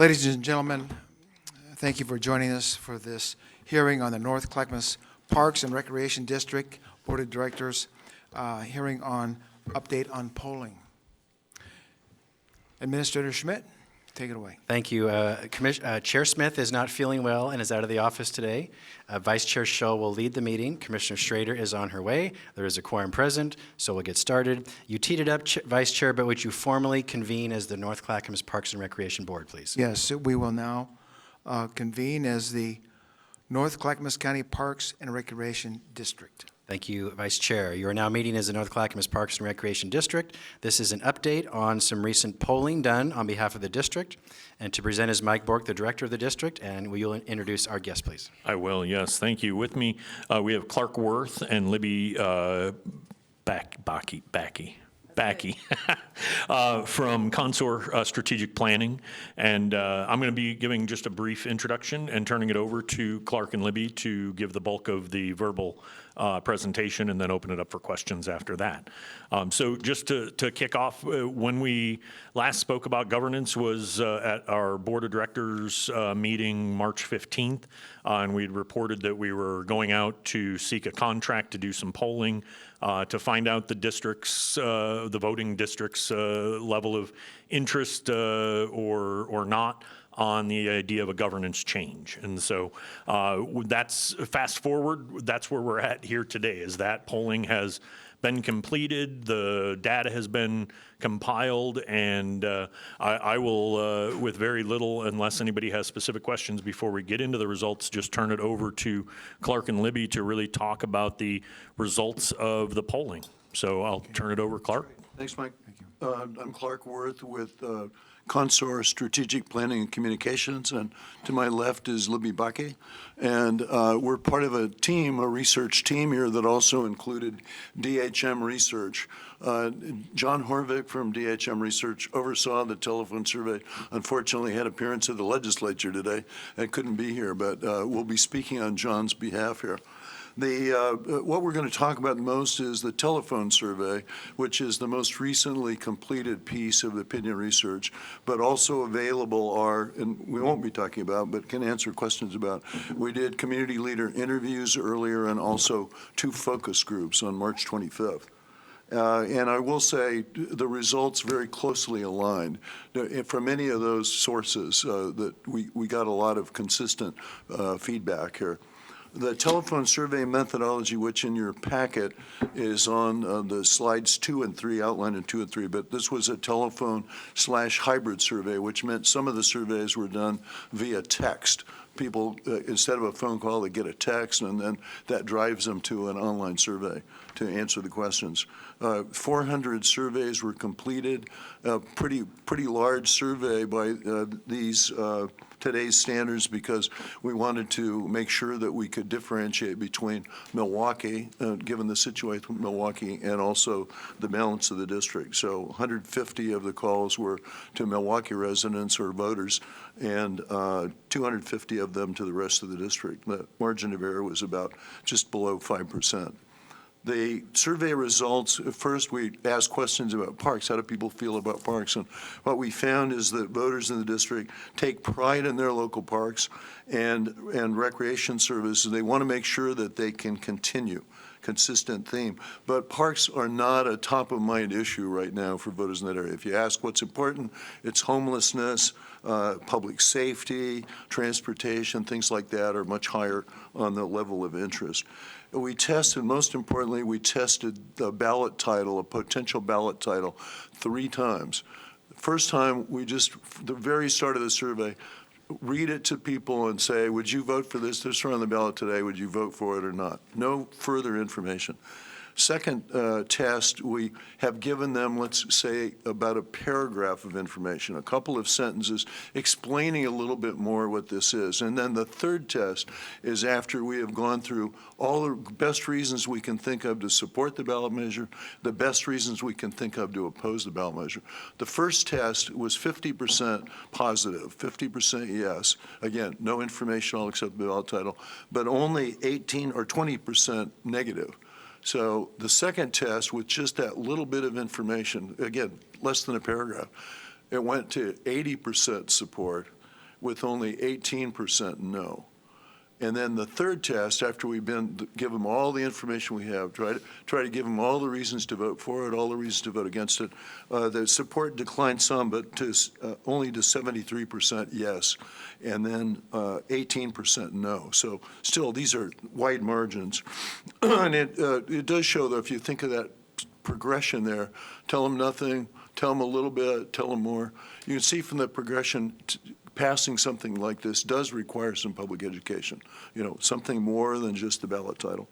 Ladies and gentlemen, thank you for joining us for this hearing on the North Clackamas Parks and Recreation District Board of Directors hearing on update on polling. Administrator Schmidt, take it away. Thank you. Chair Smith is not feeling well and is out of the office today. Vice Chair Shull will lead the meeting. Commissioner Schrader is on her way. There is a quorum present, so we'll get started. You teed it up, Vice Chair, but would you formally convene as the North Clackamas Parks and Recreation Board, please? Yes, we will now convene as the North Clackamas County Parks and Recreation District. Thank you, Vice Chair. You are now meeting as the North Clackamas Parks and Recreation District. This is an update on some recent polling done on behalf of the district. And to present is Mike Bork, the director of the district, and will you introduce our guest, please? I will, yes. Thank you. With me, we have Clark Worth and Libby Backey from Consor Strategic Planning. And I'm going to be giving just a brief introduction and turning it over to Clark and Libby to give the bulk of the verbal presentation and then open it up for questions after that. So just to kick off, when we last spoke about governance was at our board of directors meeting March 15th, and we'd reported that we were going out to seek a contract to do some polling to find out the districts, the voting districts' level of interest or not on the idea of a governance change. And so that's fast forward, that's where we're at here today, is that polling has been completed, the data has been compiled, and I will, with very little, unless anybody has specific questions before we get into the results, just turn it over to Clark and Libby to really talk about the results of the polling. So I'll turn it over, Clark. Thanks, Mike. Thank you. I'm Clark Worth with Consor Strategic Planning and Communications, and to my left is Libby Bakke. And we're part of a team, a research team here that also included DHM Research. John Horvick from DHM Research oversaw the telephone survey. Unfortunately, had appearance at the legislature today and couldn't be here, but we'll be speaking on John's behalf here. What we're going to talk about most is the telephone survey, which is the most recently completed piece of opinion research, but also available are, and we won't be talking about, but can answer questions about. We did community leader interviews earlier and also 2 focus groups on March 25th. And I will say the results very closely aligned. From any of those sources that we got a lot of consistent feedback here. The telephone survey methodology, which in your packet is on the slides 2 and 3, outlined in 2 and 3, but this was a telephone/hybrid survey, which meant some of the surveys were done via text. People, instead of a phone call, they get a text, and then that drives them to an online survey to answer the questions. 400 surveys were completed, a pretty large survey by these today's standards, because we wanted to make sure that we could differentiate between Milwaukee, given the situation with Milwaukee, and also the balance of the district. So 150 of the calls were to Milwaukee residents or voters, and 250 of them to the rest of the district. The margin of error was about just below 5%. The survey results, first we asked questions about parks. How do people feel about parks? And what we found is that voters in the district take pride in their local parks and recreation services. They want to make sure that they can continue. Consistent theme. But parks are not a top-of-mind issue right now for voters in that area. If you ask what's important, it's homelessness, public safety, transportation, things like that are much higher on the level of interest. We tested, most importantly, we tested the ballot title, a potential ballot title, 3 times. First time, we just, the very start of the survey, read it to people and say, would you vote for this? This is on the ballot today. Would you vote for it or not? No further information. Second test, we have given them, let's say, about a paragraph of information, a couple of sentences explaining a little bit more what this is. And then the third test is after we have gone through all the best reasons we can think of to support the ballot measure, the best reasons we can think of to oppose the ballot measure. The first test was 50% positive, 50% yes. Again, no information, all except the ballot title, but only 18 or 20% negative. So the second test, with just that little bit of information, again, less than a paragraph, it went to 80% support with only 18% no. And then the third test, after we've give them all the information we have, try to give them all the reasons to vote for it, all the reasons to vote against it. The support declined some, but only to 73% yes, and then 18% no. So still, these are wide margins. And it does show that if you think of that progression there, tell them nothing, tell them a little bit, tell them more. You can see from the progression, passing something like this does require some public education, something more than just the ballot title.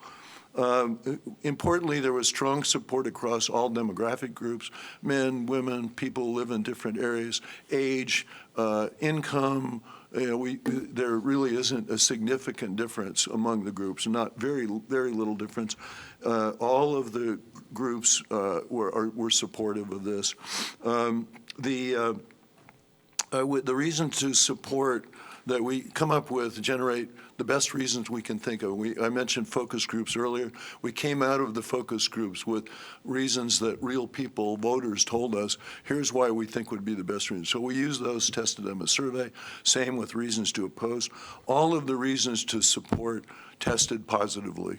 Importantly, there was strong support across all demographic groups, men, women, people who live in different areas, age, income. There really isn't a significant difference among the groups, not very little difference. All of the groups were supportive of this. The reason to support that we come up with generate the best reasons we can think of. I mentioned focus groups earlier. We came out of the focus groups with reasons that real people, voters, told us, here's why we think would be the best reason. So we used those, tested them as survey. Same with reasons to oppose. All of the reasons to support tested positively.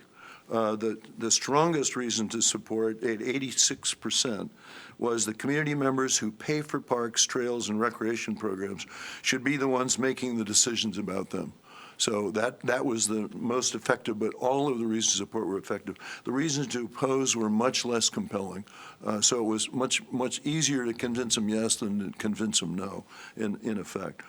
The strongest reason to support, at 86%, was the community members who pay for parks, trails, and recreation programs should be the ones making the decisions about them. So that was the most effective, but all of the reasons to support were effective. The reasons to oppose were much less compelling. So it was much easier to convince them yes than to convince them no, in effect.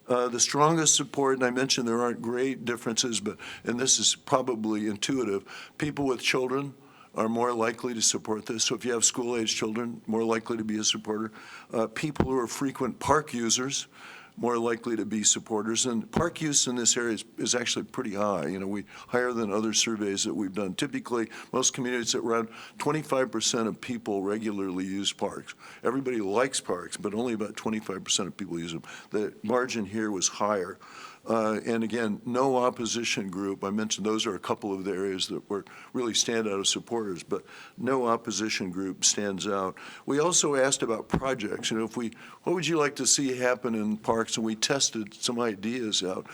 The strongest support, and I mentioned there aren't great differences, and this is probably intuitive, people with children are more likely to support this. So if you have school-age children, more likely to be a supporter. People who are frequent park users, more likely to be supporters. And park use in this area is actually pretty high. Higher than other surveys that we've done. Typically, most communities, around 25% of people regularly use parks. Everybody likes parks, but only about 25% of people use them. The margin here was higher. And again, no opposition group. I mentioned those are a couple of the areas that were really stand out as supporters, but no opposition group stands out. We also asked about projects. What would you like to see happen in parks? And we tested some ideas out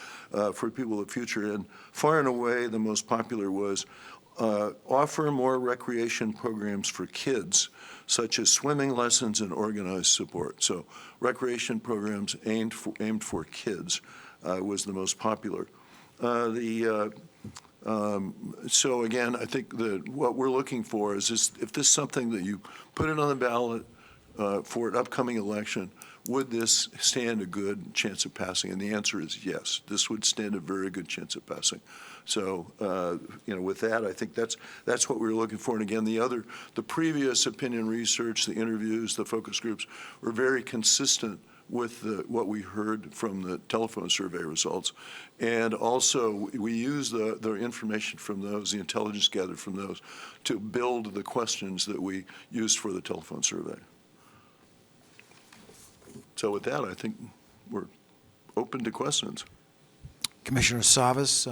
for people of the future. And far and away, the most popular was offer more recreation programs for kids, such as swimming lessons and organized support. So recreation programs aimed for kids. Was the most popular. So again, I think that what we're looking for is if this is something that you put it on the ballot for an upcoming election, would this stand a good chance of passing? And the answer is yes. This would stand a very good chance of passing. So, with that, I think that's what we were looking for. And again, the previous opinion research, the interviews, the focus groups were very consistent with what we heard from the telephone survey results. And also, we use the information from those, the intelligence gathered from those, to build the questions that we used for the telephone survey. So with that, I think we're open to questions. Commissioner Savas,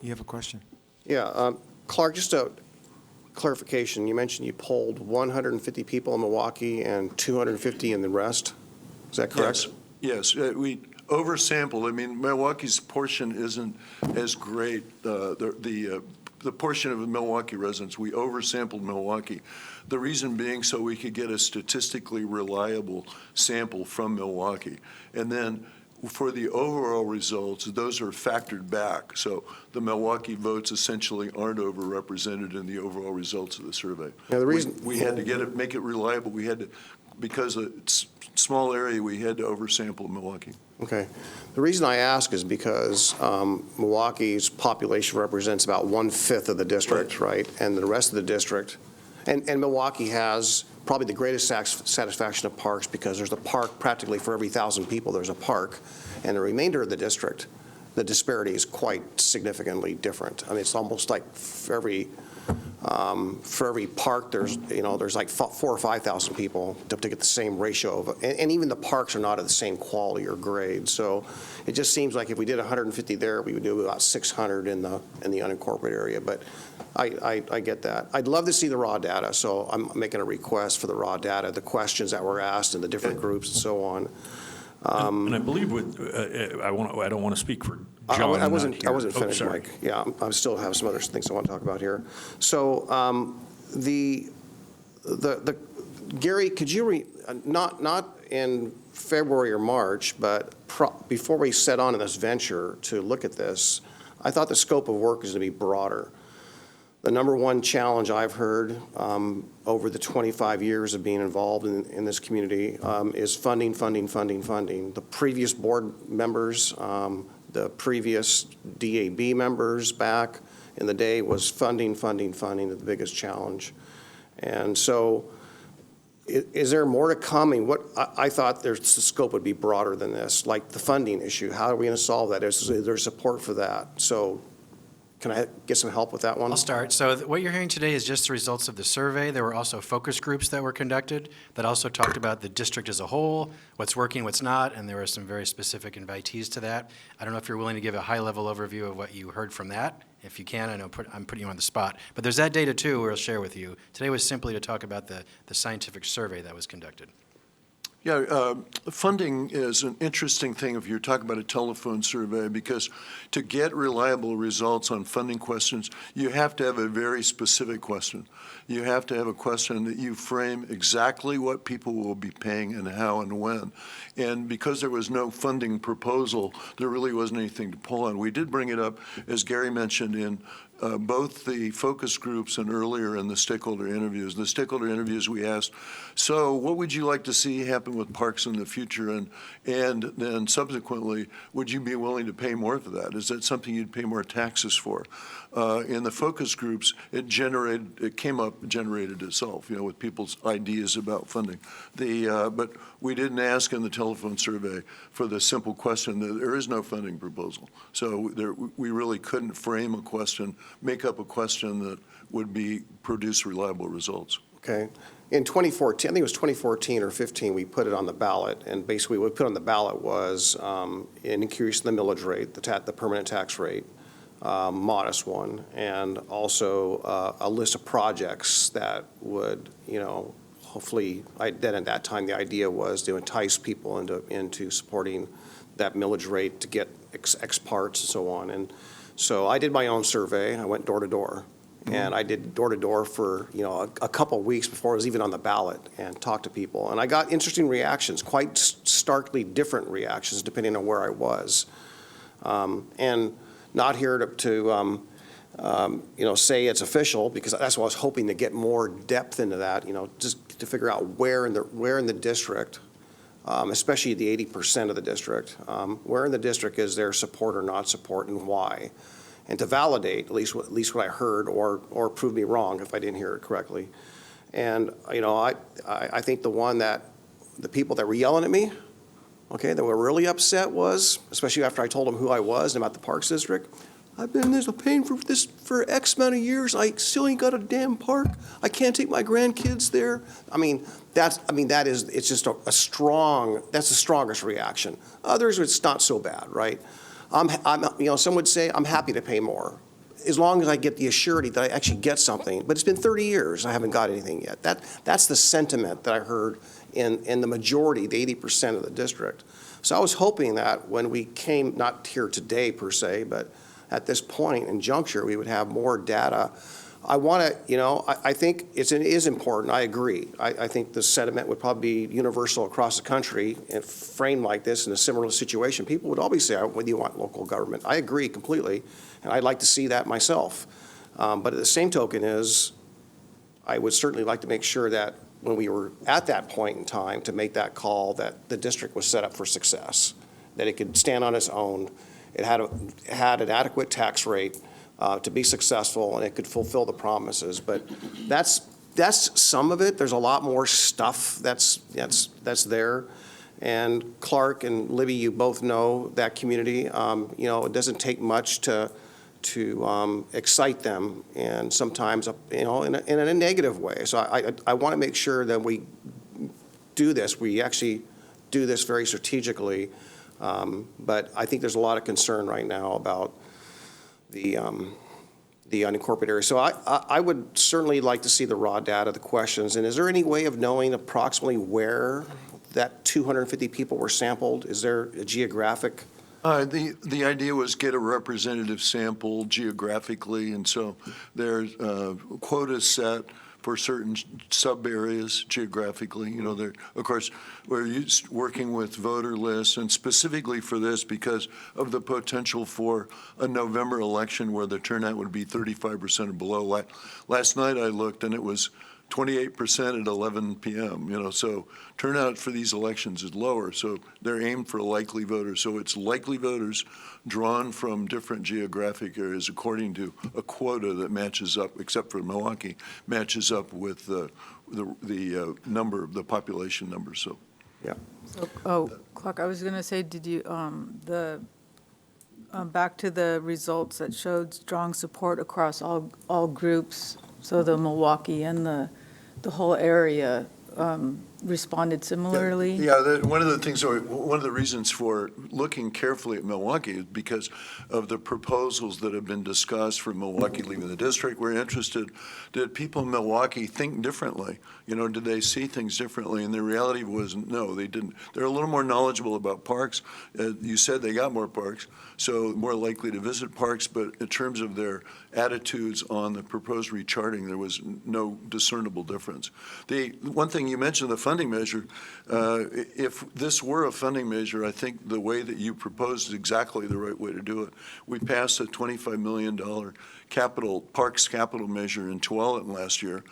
you have a question? Yeah, Clark, just a clarification. You mentioned you polled 150 people in Milwaukee and 250 in the rest. Is that correct? Yes. We oversampled. I mean, Milwaukee's portion isn't as great. The portion of the Milwaukee residents, we oversampled Milwaukee. The reason being so we could get a statistically reliable sample from Milwaukee. And then for the overall results, those are factored back. So the Milwaukee votes essentially aren't overrepresented in the overall results of the survey. Now, the reason we had to make it reliable. We had to, because it's small area, we had to oversample Milwaukee. Okay. The reason I ask is because Milwaukee's population represents about 1/5 of the district, right? And the rest of the district, and Milwaukee has probably the greatest satisfaction of parks because there's a park practically for every 1,000 people. There's a park, and the remainder of the district, the disparity is quite significantly different. I mean, it's almost like for every park, there's like 4,000 or 5,000 people to get the same ratio of, and even the parks are not of the same quality or grade. So it just seems like if we did 150 there, we would do about 600 in the unincorporated area. But I get that. I'd love to see the raw data, so I'm making a request for the raw data, the questions that were asked and the different groups and so on. And I believe with, I don't want to speak for John. I not wasn't here. finished, sorry. Mike. Yeah, I still have some other things I want to talk about here. So Gary, could you, not in February or March, but before we set on in this venture to look at this, I thought the scope of work is to be broader. The number one challenge I've heard over the 25 years of being involved in this community is funding. The previous board members, the previous DAB members back in the day was funding, the biggest challenge. And so is there more to come? I mean, I thought the scope would be broader than this, like the funding issue. How are we going to solve that? Is there support for that? So can I get some help with that one? I'll start. So what you're hearing today is just the results of the survey. There were also focus groups that were conducted that also talked about the district as a whole, what's working, what's not, and there were some very specific invitees to that. I don't know if you're willing to give a high-level overview of what you heard from that. If you can, I know I'm putting you on the spot. But there's that data, too, we'll share with you. Today was simply to talk about the scientific survey that was conducted. Yeah, funding is an interesting thing if you're talking about a telephone survey, because to get reliable results on funding questions, you have to have a very specific question. You have to have a question that you frame exactly what people will be paying and how and when. And because there was no funding proposal, there really wasn't anything to pull on. We did bring it up, as Gary mentioned, in both the focus groups and earlier in the stakeholder interviews. The stakeholder interviews, we asked, so what would you like to see happen with parks in the future? And then subsequently, would you be willing to pay more for that? Is that something you'd pay more taxes for? In the focus groups, it generated itself, with people's ideas about funding. But we didn't ask in the telephone survey for the simple question that there is no funding proposal. So we really couldn't frame a question, make up a question that would produce reliable results. Okay. In 2014, I think it was 2014 or 15, we put it on the ballot, and basically what we put on the ballot was an increase in the millage rate, the permanent tax rate, modest one, and also a list of projects that would, hopefully, then at that time the idea was to entice people into supporting that millage rate to get X parts and so on. And so I did my own survey. I went door to door. And I did door-to-door for, a couple of weeks before it was even on the ballot and talked to people. And I got interesting reactions, quite starkly different reactions depending on where I was. And not here to say it's official, because that's what I was hoping to get more depth into that, just to figure out where in the district, especially the 80% of the district, where in the district is there support or not support and why. And to validate at least what I heard, or prove me wrong if I didn't hear it correctly. And I think the people that were yelling at me, okay, that were really upset was, especially after I told them who I was and about the Parks District, I've been paying for this for X amount of years. I still ain't got a damn park. I can't take my grandkids there. It's just that's the strongest reaction. Others, it's not so bad, right? Some would say I'm happy to pay more, as long as I get the assurity that I actually get something. But it's been 30 years, I haven't got anything yet. That's the sentiment that I heard in the majority, the 80% of the district. So I was hoping that when we came, not here today per se, but at this point in juncture, we would have more data. I want to, I think it is important. I agree. I think the sentiment would probably be universal across the country, and framed like this in a similar situation. People would always say, whether you want local government. I agree completely, and I'd like to see that myself. But at the same token I would certainly like to make sure that when we were at that point in time to make that call, that the district was set up for success, that it could stand on its own. It had an adequate tax rate to be successful, and it could fulfill the promises. But that's some of it. There's a lot more stuff that's there. And Clark and Libby, you both know that community. It doesn't take much to excite them, and sometimes in a negative way. So I want to make sure that we do this. We actually do this very strategically. But I think there's a lot of concern right now about the unincorporated area. So I would certainly like to see the raw data, the questions. And is there any way of knowing approximately where that 250 people were sampled? Is there a geographic? The idea was get a representative sample geographically, and so there's quotas set for certain sub-areas geographically. You know, there, of course, we're working with voter lists, and specifically for this because of the potential for a November election where the turnout would be 35% or below. Last night I looked, and it was 28% at 11 p.m., you know, so turnout for these elections is lower, so they're aimed for likely voters. So it's likely voters drawn from different geographic areas according to a quota that matches up, except for Milwaukee, matches up with the number, the population number, so. Yeah. So, Clark, I was going to say, did you, back to the results that showed strong support across all groups, so the Milwaukee and the whole area responded similarly? Yeah, one of the things, or one of the reasons for looking carefully at Milwaukee is because of the proposals that have been discussed for Milwaukee leaving the district. We're interested, did people in Milwaukee think differently? You know, did they see things differently? And the reality was, no, they didn't. They're a little more knowledgeable about parks. You said they got more parks, so more likely to visit parks, but in terms of their attitudes on the proposed recharting, there was no discernible difference. The one thing you mentioned, the funding measure, if this were a funding measure, I think the way that you proposed is exactly the right way to do it. We passed a $25 million parks capital measure in Tualatin last year.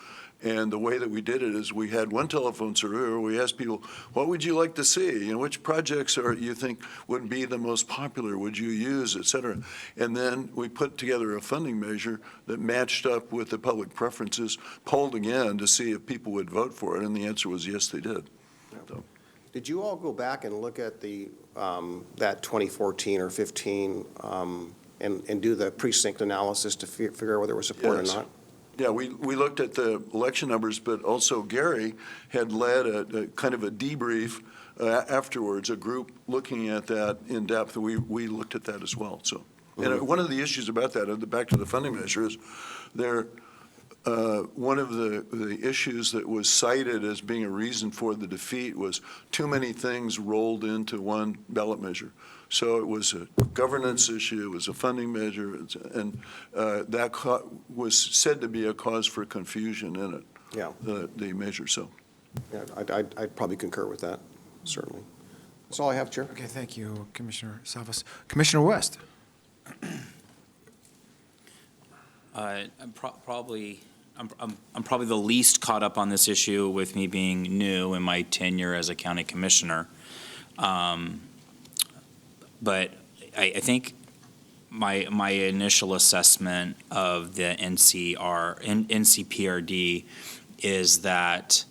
And the way that we did it is we had one telephone survey where we asked people, what would you like to see? You know, which projects you think would be the most popular, would you use, et cetera? And then we put together a funding measure that matched up with the public preferences, polled again to see if people would vote for it, and the answer was yes, they did. So. Did you all go back and look at the that 2014 or 15 and do the precinct analysis to figure out whether there was support Yes. or not? Yeah, we looked at the election numbers, but also Gary had led a kind of a debrief afterwards, a group looking at that in depth. We looked at that as well. So, and one of the issues about that, back to the funding measure, is one of the issues that was cited as being a reason for the defeat was too many things rolled into one ballot measure. So it was a governance issue, it was a funding measure, and that was said to be a cause for confusion in it. Yeah. The measure. So. Yeah, I'd probably concur with that, certainly. That's all I have, Chair. Okay, thank you, Commissioner Salvas. Commissioner West? I'm probably the least caught up on this issue with me being new in my tenure as a county commissioner. But I think my initial assessment of the NCPRD is that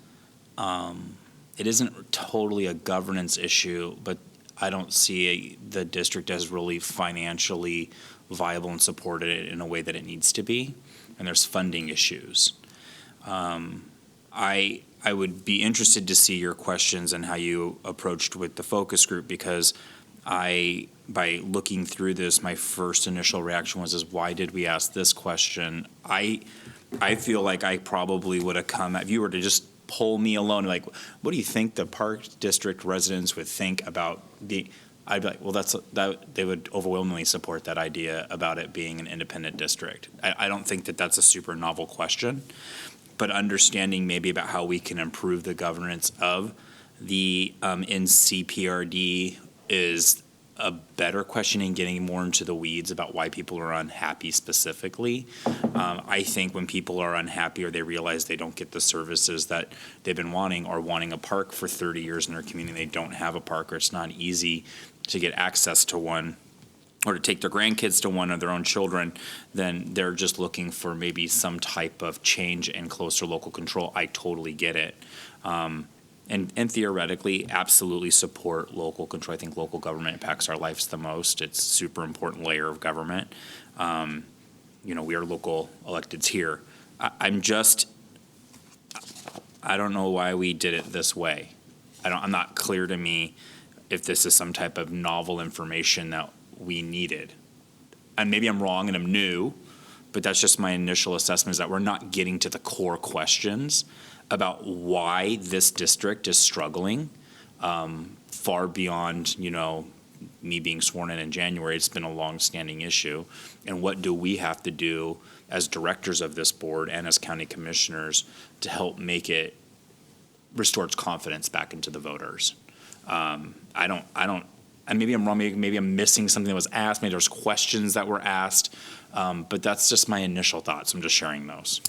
it isn't totally a governance issue, but I don't see the district as really financially viable and supported in a way that it needs to be, and there's funding issues. I would be interested to see your questions and how you approached with the focus group, because by looking through this, my first initial reaction was, why did we ask this question? I feel like I probably would have come, if you were to just poll me alone, like, what do you think the Park District residents would think about I'd be like, well, they would overwhelmingly support that idea about it being an independent district. I don't think that that's a super novel question, but understanding maybe about how we can improve the governance of the NCPRD is a better question, in getting more into the weeds about why people are unhappy specifically. I think when people are unhappy or they realize they don't get the services that they've been wanting, or wanting a park for 30 years in their community, they don't have a park, or it's not easy to get access to one, or to take their grandkids to one, or their own children, then they're just looking for maybe some type of change and closer local control. I totally get it. And theoretically, absolutely support local control. I think local government impacts our lives the most. It's a super important layer of government. We are local electeds here. I don't know why we did it this way. I'm not clear to me if this is some type of novel information that we needed. And maybe I'm wrong and I'm new, but that's just my initial assessment, is that we're not getting to the core questions about why this district is struggling far beyond, me being sworn in January. It's been a long-standing issue. And what do we have to do as directors of this board and as county commissioners to help make it restore its confidence back into the voters? And maybe I'm wrong, maybe I'm missing something that was asked, maybe there's questions that were asked, but that's just my initial thoughts. I'm just sharing those.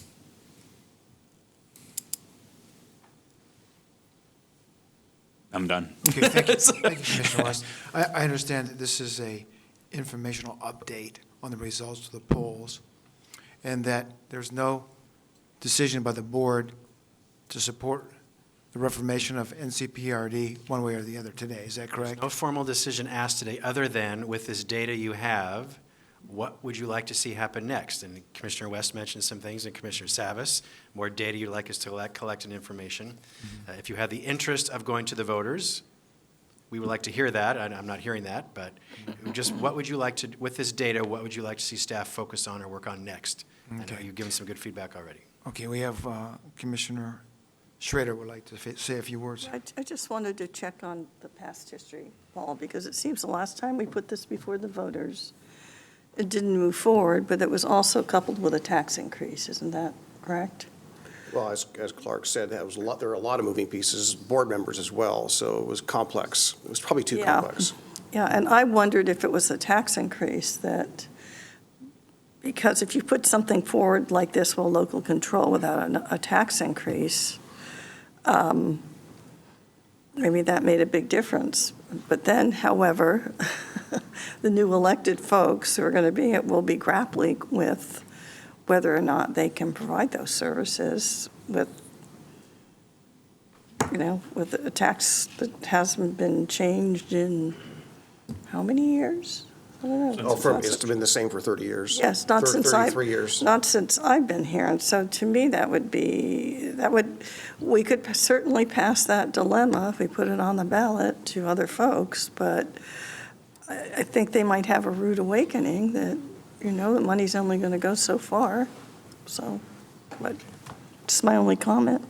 I'm done. Okay, thank you. Thank you, Commissioner West. I understand that this is a informational update on the results of the polls, and that there's no decision by the board to support the reformation of NCPRD one way or the other today. Is that correct? No formal decision asked today, other than with this data you have, what would you like to see happen next? And Commissioner West mentioned some things, and Commissioner Savas, more data you'd like us to collect and information. If you have the interest of going to the voters, we would like to hear that. I'm not hearing that, but just what would you like to, with this data, what would you like to see staff focus on or work on next? I know Okay. you've given some good feedback already. Okay, we have Commissioner Schrader would like to say a few words. I just wanted to check on the past history, Paul, because it seems the last time we put this before the voters, it didn't move forward, but it was also coupled with a tax increase. Isn't that correct? Well, as Clark said, there were a lot of moving pieces, board members as well, so it was complex. It was probably too Yeah. complex. Yeah, and I wondered if it was a tax increase because if you put something forward like this, local control without a tax increase, maybe that made a big difference. But then, however, the new elected folks who are going to will be grappling with whether or not they can provide those services with a tax that hasn't been changed in how many years? I don't know. It's been the same for 30 years. Yes, not since 33 years. Not since I've been here. And so to me, we could certainly pass that dilemma if we put it on the ballot to other folks, but I think they might have a rude awakening that, the money's only going to go so far. So, but it's my only comment.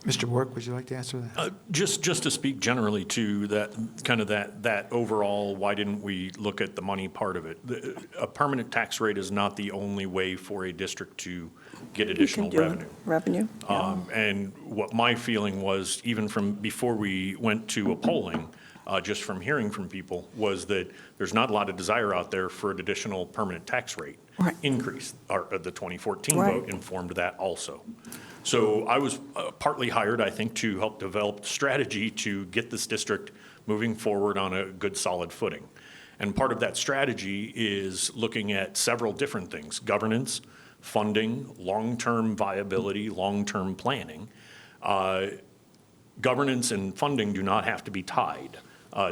Mr. Work, would you like to answer that? Just to speak generally to that, kind of that overall, why didn't we look at the money part of it? A permanent tax rate is not the only way for a district to get additional revenue. Revenue. And what my feeling was, even from before we went to a polling, just from hearing from people, was that there's not a lot of desire out there for an additional permanent tax rate Right. increase. The 2014 Right. vote informed that also. So I was partly hired, I think, to help develop strategy to get this district moving forward on a good, solid footing. And part of that strategy is looking at several different things: governance, funding, long-term viability, long-term planning. Governance and funding do not have to be tied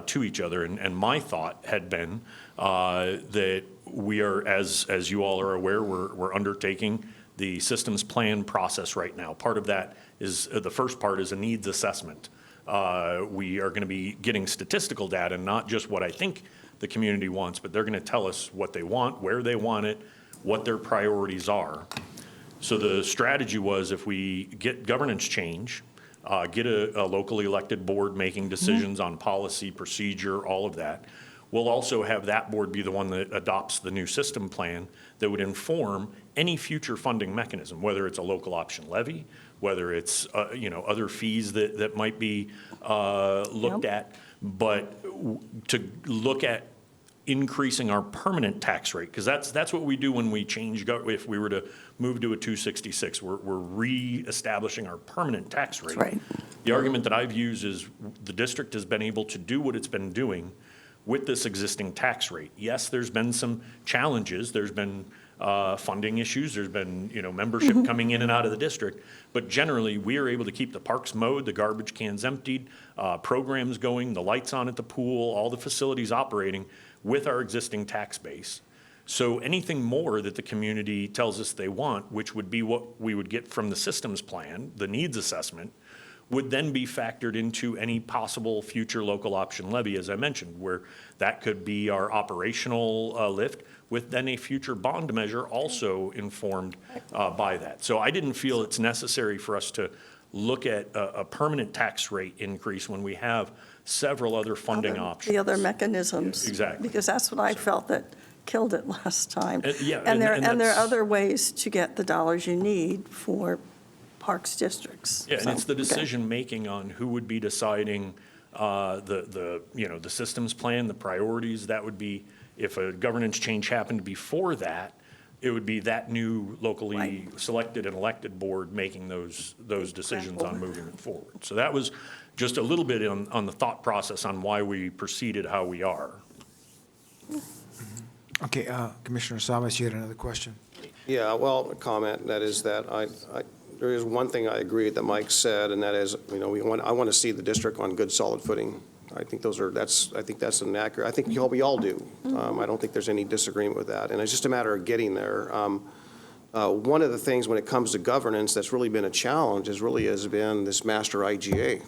to each other. And my thought had been that we are, as you all are aware, we're undertaking the systems plan process right now. Part of that is, the first part is a needs assessment. We are going to be getting statistical data, not just what I think the community wants, but they're going to tell us what they want, where they want it, what their priorities are. So the strategy was, if we get governance change, get a locally elected board making decisions on policy, procedure, all of that, we'll also have that board be the one that adopts the new system plan that would inform any future funding mechanism, whether it's a local option levy, whether it's other fees that might be looked at. But to look at increasing our permanent tax rate, because that's what we do when we change, if we were to move to a 266, we're reestablishing our permanent tax rate. Right. The argument that I've used is the district has been able to do what it's been doing with this existing tax rate. Yes, there's been some challenges. There's been funding issues. There's been, membership coming in and out of the district. But generally, we are able to keep the parks mowed, the garbage cans emptied, programs going, the lights on at the pool, all the facilities operating with our existing tax base. So anything more that the community tells us they want, which would be what we would get from the systems plan, the needs assessment, would then be factored into any possible future local option levy, as I mentioned, where that could be our operational lift, with then a future bond measure also informed by that. So I didn't feel it's necessary for us to look at a permanent tax rate increase when we have several other funding options. The other mechanisms. Exactly. Because that's what I felt that killed it last time. Yeah, And there are that's- other ways to get the dollars you need for parks districts. Yeah, and So, it's the okay. decision-making on who would be deciding the systems plan, the priorities. That would be, if a governance change happened before that, it would be that new locally Right. selected and elected board making those decisions on Exactly. moving it forward. So that was just a little bit on the thought process on why we proceeded how we are. Okay, Commissioner Samas, you had another question? Yeah, well, a comment, that is that there is one thing I agree that Mike said, and that is, I want to see the district on good, solid footing. I think I think that's an accurate, I think we all do. I don't think there's any disagreement with that, and it's just a matter of getting there. One of the things when it comes to governance that's really been a challenge has been this master IGA,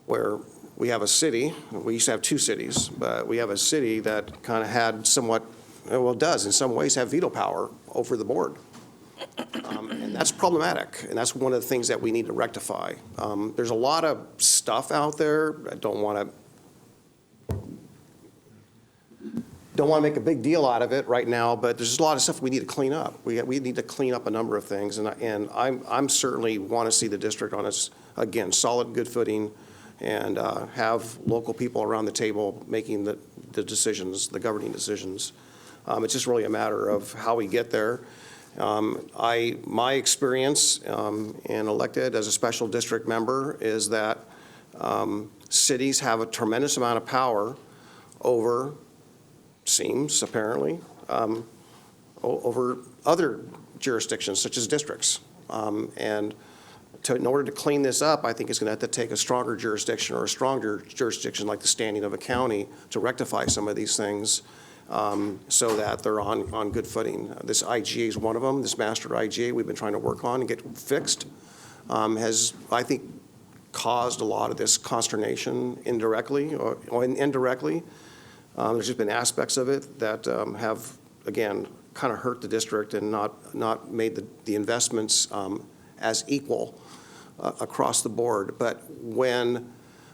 where we have a city, we used to have two cities, but we have a city that kind of had somewhat, well, it does in some ways have veto power over the board. And that's problematic, and that's one of the things that we need to rectify. There's a lot of stuff out there. I don't want to make a big deal out of it right now, but there's just a lot of stuff we need to clean up. We need to clean up a number of things, and I'm certainly want to see the district on its, again, solid, good footing, and have local people around the table making the decisions, the governing decisions. It's just really a matter of how we get there. My experience in elected as a special district member is that cities have a tremendous amount of power over, seems apparently, over other jurisdictions such as districts. And in order to clean this up, I think it's going to have to take a stronger jurisdiction or a stronger jurisdiction like the standing of a county to rectify some of these things. So that they're on good footing. This IGA is one of them. This master IGA we've been trying to work on and get fixed has, I think, caused a lot of this consternation indirectly or indirectly. There's just been aspects of it that have, again, kind of hurt the district and not made the investments as equal across the board. But when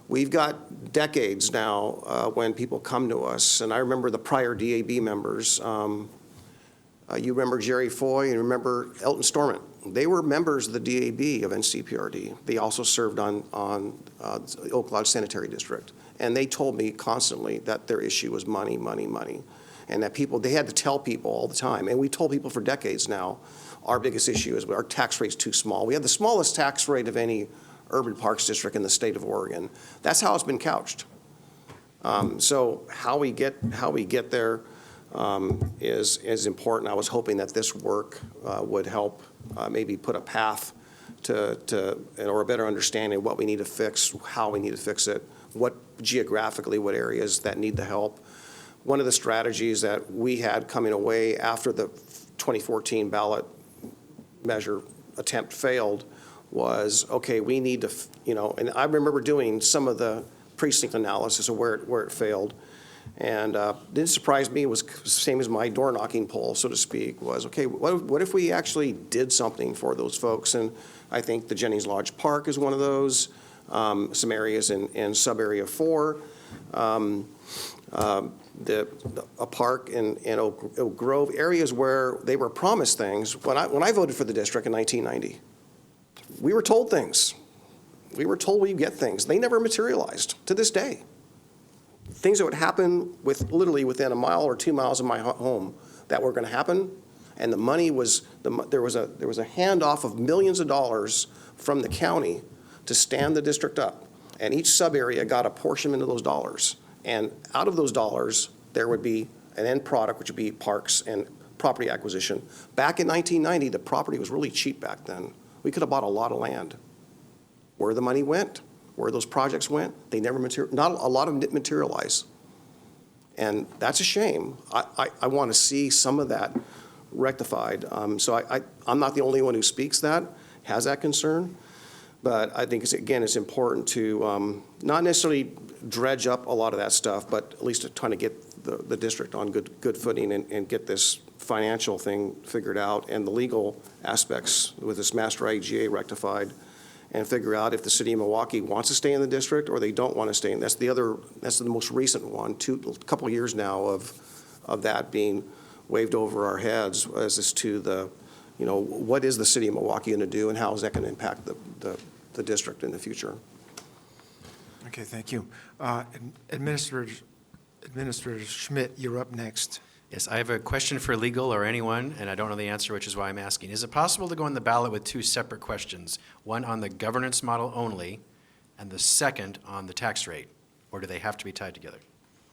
we've got decades now when people come to us, and I remember the prior DAB members. You remember Jerry Foy and remember Elton Stormont. They were members of the DAB of NCPRD. They also served on Oak Lodge Sanitary District. And they told me constantly that their issue was money, money, money. And that they had to tell people all the time. And we told people for decades now, our biggest issue is our tax rate's too small. We have the smallest tax rate of any urban parks district in the state of Oregon. That's how it's been couched. So how we get there is important. I was hoping that this work would help maybe put a path or a better understanding of what we need to fix, how we need to fix it, what geographically, what areas that need the help. One of the strategies that we had coming away after the 2014 ballot measure attempt failed was, okay, we need to, and I remember doing some of the precinct analysis of where it failed. And didn't surprise me, it was the same as my door knocking poll, so to speak, was, okay, what if we actually did something for those folks? And I think the Jennings Lodge Park is one of those, some areas in sub-area 4. A park in Oak Grove, areas where they were promised things. When I voted for the district in 1990, we were told things. We were told we'd get things. They never materialized to this day. Things that would happen literally within a mile or 2 miles of my home that were going to happen, and the money was there was a handoff of millions of dollars from the county to stand the district up, and each sub area got a portion into those dollars. And out of those dollars, there would be an end product, which would be parks and property acquisition. Back in 1990, the property was really cheap back then. We could have bought a lot of land. Where the money went, where those projects went, they never not a lot of them didn't materialize. And that's a shame. I want to see some of that rectified. So I'm not the only one who speaks that, has that concern. But I think, it's important to not necessarily dredge up a lot of that stuff, but at least trying to get the district on good footing and get this financial thing figured out and the legal aspects with this master IGA rectified. and figure out if the city of Milwaukee wants to stay in the district or they don't want to stay in. That's the most recent one, a couple of years now of that being waved over our heads as to the, what is the city of Milwaukee going to do and how is that going to impact the district in the future? Okay, thank you. Administrator Schmidt, you're up next. Yes, I have a question for legal or anyone, and I don't know the answer, which is why I'm asking. Is it possible to go on the ballot with two separate questions, one on the governance model only and the second on the tax rate, or do they have to be tied together?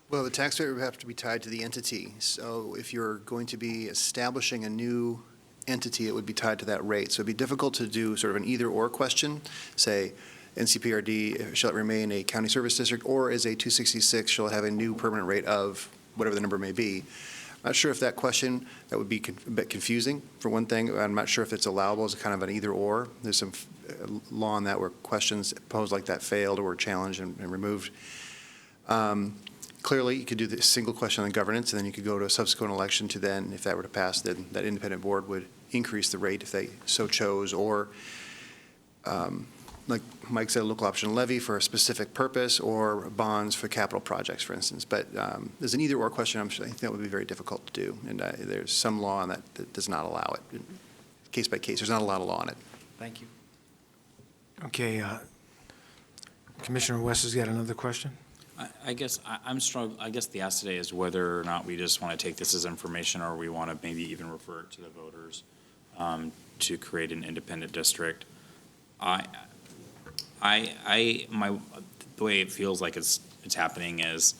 Well, the tax rate would have to be tied to the entity. So if you're going to be establishing a new entity, it would be tied to that rate. So it'd be difficult to do sort of an either-or question, say, NCPRD, shall it remain a county service district, or is a 266, shall it have a new permanent rate of whatever the number may be? I'm not sure if that question, that would be a bit confusing, for one thing. I'm not sure if it's allowable as kind of an either-or. There's some law on that where questions posed like that failed or were challenged and removed. Clearly, you could do the single question on governance, and then you could go to a subsequent election to then, if that were to pass, then that independent board would increase the rate if they so chose, or like Mike said, a local option levy for a specific purpose, or bonds for capital projects, for instance. But there's an either-or question. I think that would be very difficult to do, and there's some law on that does not allow it. Case by case, there's not a lot of law on it. Thank you. Okay, Commissioner West has got another question. I guess I'm struggling. I guess the ask today is whether or not we just want to take this as information, or we want to maybe even refer it to the voters to create an independent district. The way it feels like it's happening is,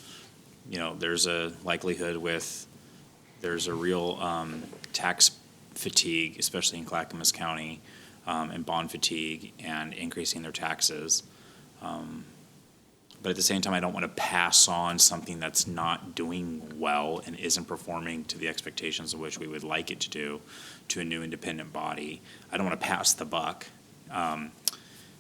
there's a likelihood there's a real tax fatigue, especially in Clackamas County, and bond fatigue and increasing their taxes. But at the same time, I don't want to pass on something that's not doing well and isn't performing to the expectations of which we would like it to do to a new independent body. I don't want to pass the buck.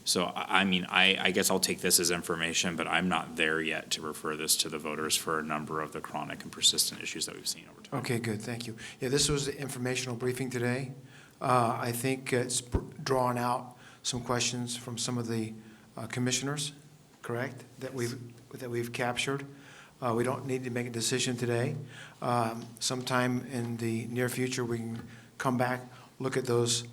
So, I guess I'll take this as information, but I'm not there yet to refer this to the voters for a number of the chronic and persistent issues that we've seen over time. Okay, good, thank you. Yeah, this was the informational briefing today. I think it's drawn out some questions from some of the commissioners, correct, that we've captured. We don't need to make a decision today. Sometime in the near future, we can come back, look at those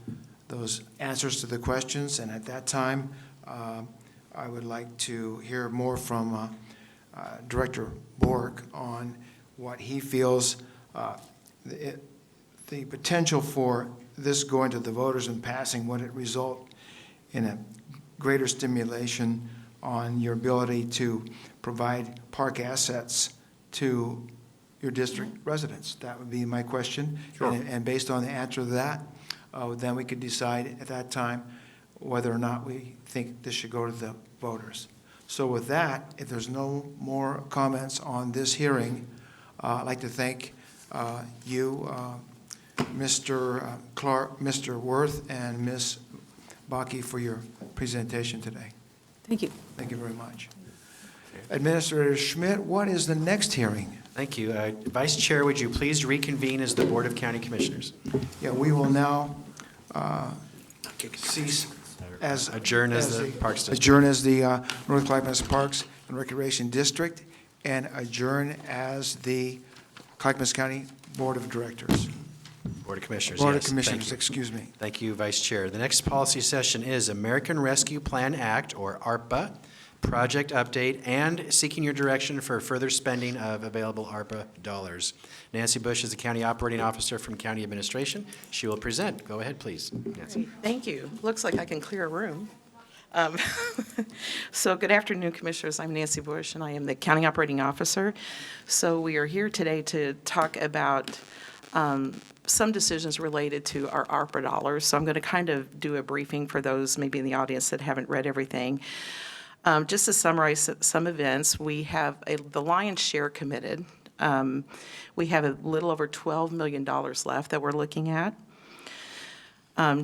answers to the questions, and at that time, I would like to hear more from Director Bork on what he feels the potential for this going to the voters and passing, would it result in a greater stimulation on your ability to provide park assets to your district residents? That would be my question. Sure. And based on the answer to that, then we could decide at that time whether or not we think this should go to the voters. So with that, if there's no more comments on this hearing, I'd like to thank you, Mr. Clark, Mr. Worth, and Ms. Bakke for your presentation today. Thank you. Thank you very much. Administrator Schmidt, what is the next hearing? Thank you. Vice Chair, would you please reconvene as the Board of County Commissioners? Yeah, we will now cease as Adjourn as the Parks District. Adjourn as the North Clackamas Parks and Recreation District, and adjourn as the Clackamas County Board of Directors. Board of Commissioners, Board of yes. Commissioners, Thank you. excuse me. Thank you, Vice Chair. The next policy session is American Rescue Plan Act, or ARPA, project update, and seeking your direction for further spending of available ARPA dollars. Nancy Bush is the County Operating Officer from County Administration. She will present. Go ahead, please, Nancy. Thank you. Looks like I can clear a room. So good afternoon, Commissioners. I'm Nancy Bush, and I am the County Operating Officer. So we are here today to talk about some decisions related to our ARPA dollars. So I'm going to kind of do a briefing for those maybe in the audience that haven't read everything. Just to summarize some events, we have the lion's share committed. We have a little over $12 million left that we're looking at.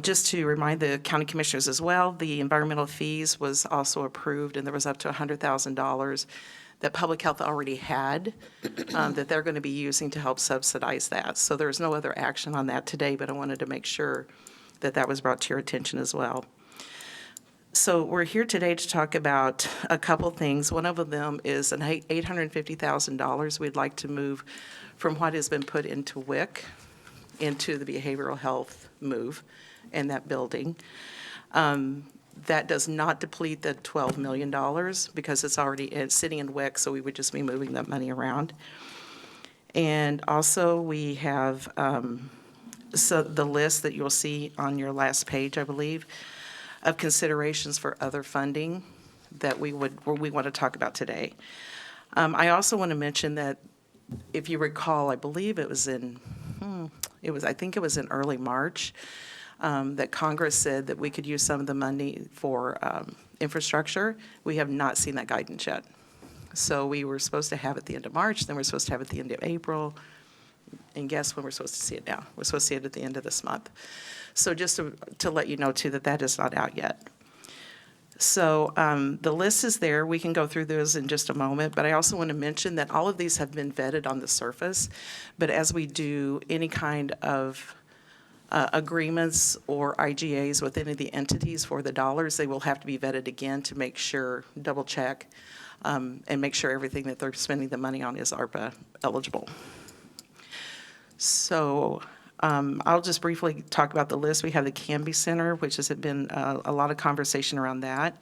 Just to remind the county commissioners as well, the environmental fees was also approved, and there was up to $100,000 that public health already had that they're going to be using to help subsidize that. So there's no other action on that today, but I wanted to make sure that that was brought to your attention as well. So we're here today to talk about a couple things. One of them is an $850,000 we'd like to move from what has been put into WIC into the behavioral health move in that building. That does not deplete the $12 million because it's already sitting in WIC, so we would just be moving that money around. And also, we have so the list that you'll see on your last page, I believe, of considerations for other funding that we want to talk about today. I also want to mention that, if you recall, I believe it was in early March, that Congress said that we could use some of the money for infrastructure. We have not seen that guidance yet. So we were supposed to have it at the end of March, then we're supposed to have it at the end of April, and guess when we're supposed to see it now? We're supposed to see it at the end of this month. So just to let you know, too, that is not out yet. So the list is there. We can go through those in just a moment, but I also want to mention that all of these have been vetted on the surface, but as we do any kind of agreements or IGAs with any of the entities for the dollars, they will have to be vetted again to make sure, double check, and make sure everything that they're spending the money on is ARPA eligible. So I'll just briefly talk about the list. We have the Canby Center, which has been a lot of conversation around that.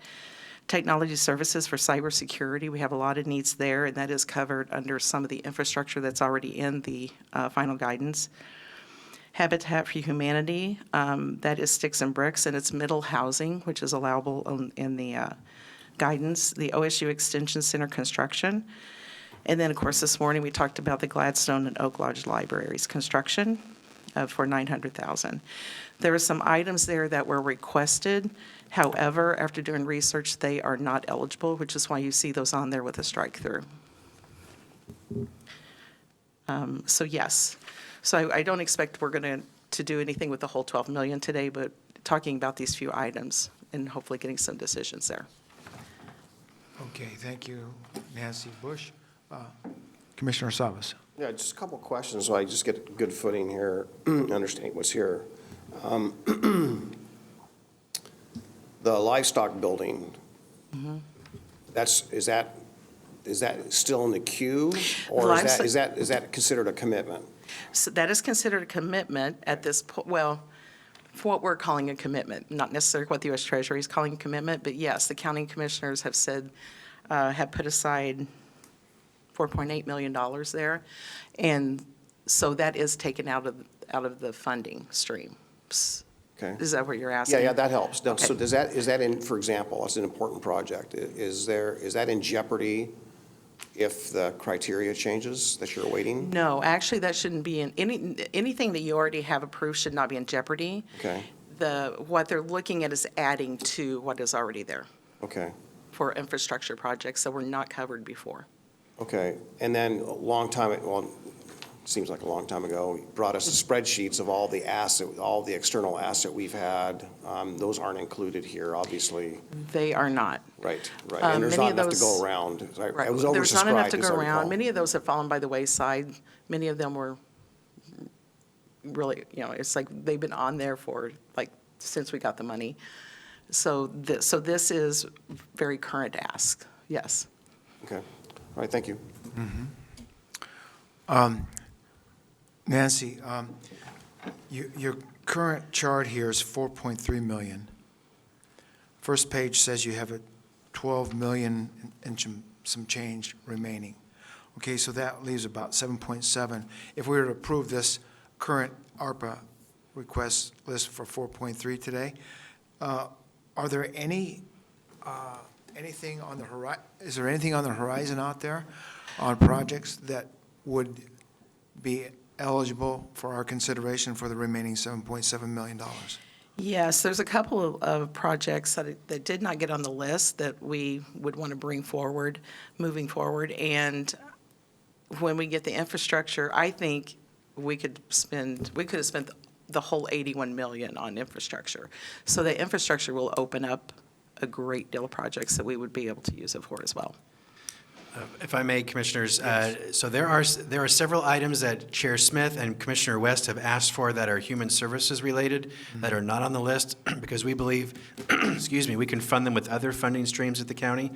Technology services for cybersecurity, we have a lot of needs there, and that is covered under some of the infrastructure that's already in the final guidance. Habitat for Humanity, that is sticks and bricks, and it's middle housing, which is allowable in the guidance. The OSU Extension Center construction. And then, of course, this morning we talked about the Gladstone and Oak Lodge Libraries construction for $900,000. There are some items there that were requested. However, after doing research, they are not eligible, which is why you see those on there with a strike through. So yes. So I don't expect we're going to do anything with the whole $12 million today, but talking about these few items and hopefully getting some decisions there. Okay, thank you, Nancy Bush. Commissioner Savas. Yeah, just a couple of questions, so I just get a good footing here, understanding what's here. The livestock building, is that still in the queue, or is that considered a commitment? So that is considered a commitment at this point. Well, for what we're calling a commitment, not necessarily what the U.S. Treasury is calling a commitment, but yes, the county commissioners have said, have put aside $4.8 million there, and so that is taken out of the funding stream. Okay. Is that what you're asking? Yeah, that helps. No, Okay. so is that in, for example, it's an important project. Is that in jeopardy if the criteria changes that you're awaiting? No, actually, that shouldn't be in, anything that you already have approved should not be in jeopardy. Okay. What they're looking at is adding to what is already there Okay. for infrastructure projects that were not covered before. Okay. And then a long time, well, seems like a long time ago, you brought us spreadsheets of all the external asset we've had. Those aren't included here, obviously. They are not. Right. And there's many not of enough to go those- around. Right. It was There's not enough oversubscribed, to as go I recall. around. Many of those have fallen by the wayside. Many of them were really, it's like they've been on there for since we got the money. So this is very current ask. Yes. Okay. All right, thank you. Nancy, your current chart here is 4.3 million. First page says you have a 12 million and some change remaining. Okay, so that leaves about 7.7. If we were to approve this current ARPA request list for 4.3 today, are there anything on the horizon? Is there anything on the horizon out there on projects that would be eligible for our consideration for the remaining $7.7 million? Yes, there's a couple of projects that did not get on the list that we would want to bring forward, moving forward. And when we get the infrastructure, I think we could have spent the whole 81 million on infrastructure. So the infrastructure will open up a great deal of projects that we would be able to use it for as well. If I may, Commissioners, so there are several items that Chair Smith and Commissioner West have asked for that are human services related, that are not on the list, because we believe, excuse me, we can fund them with other funding streams at the county.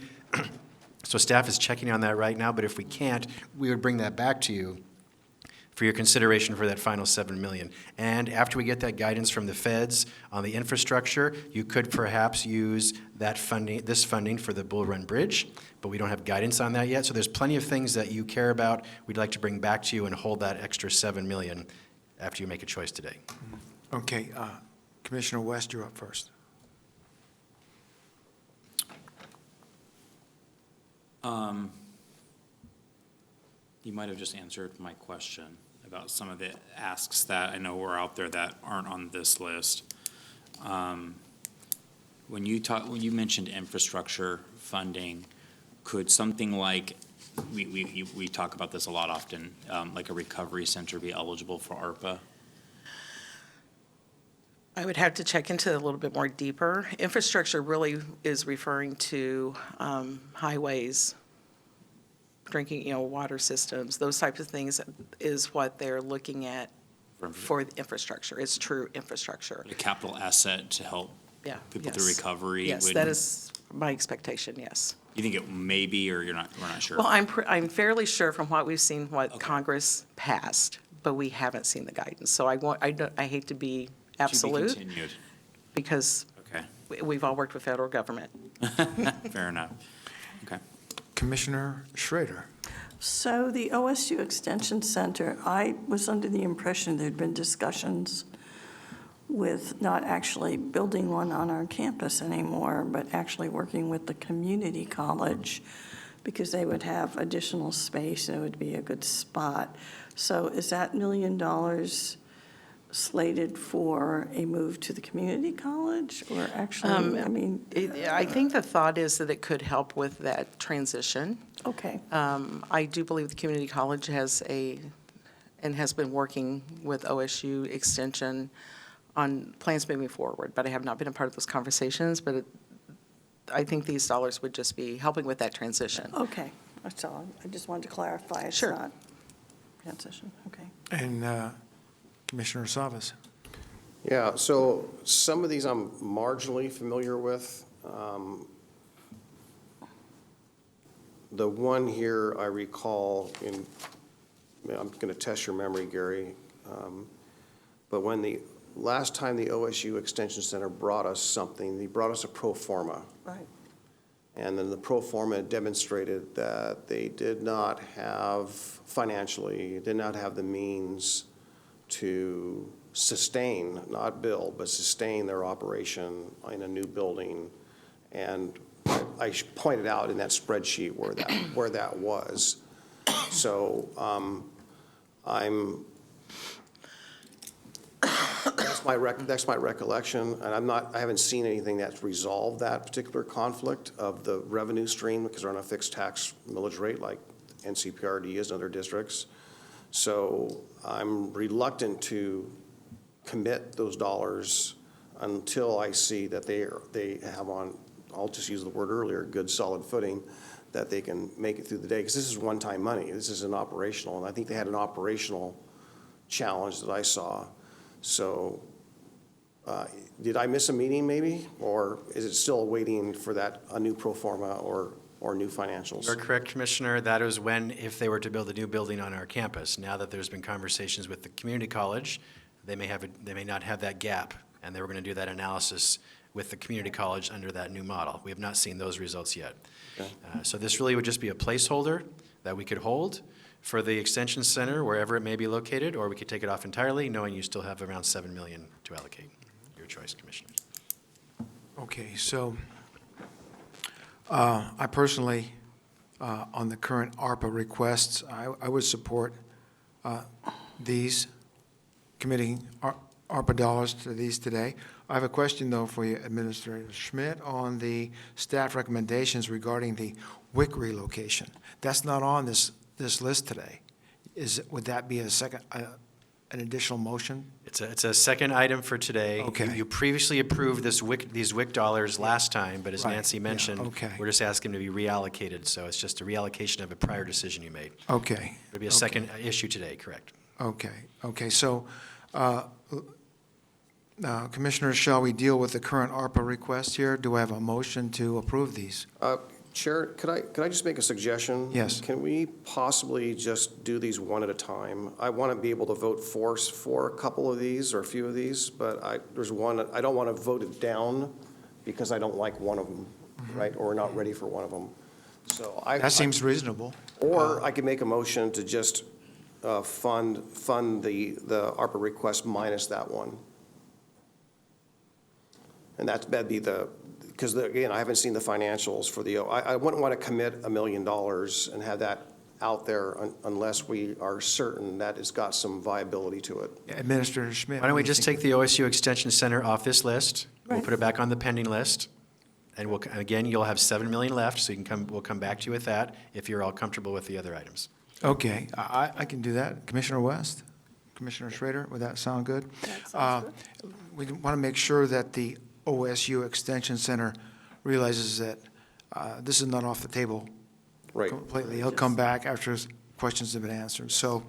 So staff is checking on that right now, but if we can't, we would bring that back to you for your consideration for that final $7 million. And after we get that guidance from the feds on the infrastructure, you could perhaps use that funding, this funding for the Bull Run Bridge, but we don't have guidance on that yet. So there's plenty of things that you care about we'd like to bring back to you and hold that extra $7 million after you make a choice today. Okay, Commissioner West, you're up first. You might have just answered my question about some of the asks that I know were out there that aren't on this list. When you mentioned infrastructure funding, could something like, we talk about this a lot often, like a recovery center be eligible for ARPA? I would have to check into it a little bit more deeper. Infrastructure really is referring to highways, drinking, water systems, those types of things is what they're looking at for the infrastructure. It's true infrastructure. A capital asset to help Yeah. people through recovery? Yes, that is my expectation, yes. You think it may be, or we're not sure? Well, I'm fairly sure from what we've seen, what Congress passed, but we haven't seen the guidance. So I hate to be absolute, To be continued. because Okay, we've all worked with federal government. fair enough. Okay. Commissioner Schrader. So the OSU Extension Center, I was under the impression there'd been discussions with not actually building one on our campus anymore, but actually working with the community college, because they would have additional space and it would be a good spot. So is that $1 million slated for a move to the community college, or actually, I think the thought is that it could help with that transition. Okay, I do believe the community college has been working with OSU Extension on plans moving forward, but I have not been a part of those conversations, but I think these dollars would just be helping with that transition. okay, that's all. I just wanted to clarify. It's Sure. not transition, okay. And Commissioner Savas. Yeah, so some of these I'm marginally familiar with. The one here I recall I'm going to test your memory, Gary, but when last time the OSU Extension Center brought us something, they brought us a pro forma. Right. And then the pro forma demonstrated that they did not have, financially, did not have the means to sustain, not build, but sustain their operation in a new building. And I pointed out in that spreadsheet where that was. So that's my recollection, and I haven't seen anything that's resolved that particular conflict of the revenue stream, because they're on a fixed tax millage rate like NCPRD is in other districts. So I'm reluctant to commit those dollars until I see that they have on, I'll just use the word earlier, good solid footing, that they can make it through the day, because this is one-time money. This isn't operational, and I think they had an operational challenge that I saw. So did I miss a meeting maybe, or is it still waiting for a new pro forma or new financials? You're correct, Commissioner. That is if they were to build a new building on our campus. Now that there's been conversations with the community college, they may not have that gap, and they were going to do that analysis with the community college under that new model. We have not seen those results yet. Okay. So this really would just be a placeholder that we could hold for the Extension Center, wherever it may be located, or we could take it off entirely, knowing you still have around $7 million to allocate. Your choice, Commissioners. Okay, so I personally, on the current ARPA requests, I would support these, committing ARPA dollars to these today. I have a question, though, for you, Administrator Schmidt, on the staff recommendations regarding the WIC relocation. That's not on this list today. Would that be a an additional motion? It's a second item for today. Okay. You previously approved these WIC dollars last time, but as Right, Nancy yeah, mentioned, okay. we're just asking them to be reallocated, so it's just a reallocation of a prior decision you made. Okay. It'll be a okay, second issue today, correct? Okay, so, Commissioners, shall we deal with the current ARPA request here? Do I have a motion to approve these? Chair, could I just make a suggestion? Yes. Can we possibly just do these one at a time? I want to be able to vote for a couple of these or a few of these, but there's one, I don't want to vote it down because I don't like one of them, right? Or not ready for one of them. So That seems reasonable. Or I could make a motion to just fund the ARPA request minus that one. And that'd be because again, I haven't seen the financials for I wouldn't want to commit $1 million and have that out there unless we are certain that it's got some viability to it. Administrator Schmidt. Why don't we what do you just think? take the OSU Extension Center off this list? We'll Right. put it back on the pending list. And again, you'll have 7 million left, so we'll come back to you with that if you're all comfortable with the other items. Okay, I can do that. Commissioner West? Commissioner Schrader, would that sound good? That sounds We want to make sure that the OSU Extension Center realizes that this is not off the table Right. completely. He'll come back after his questions have been answered. So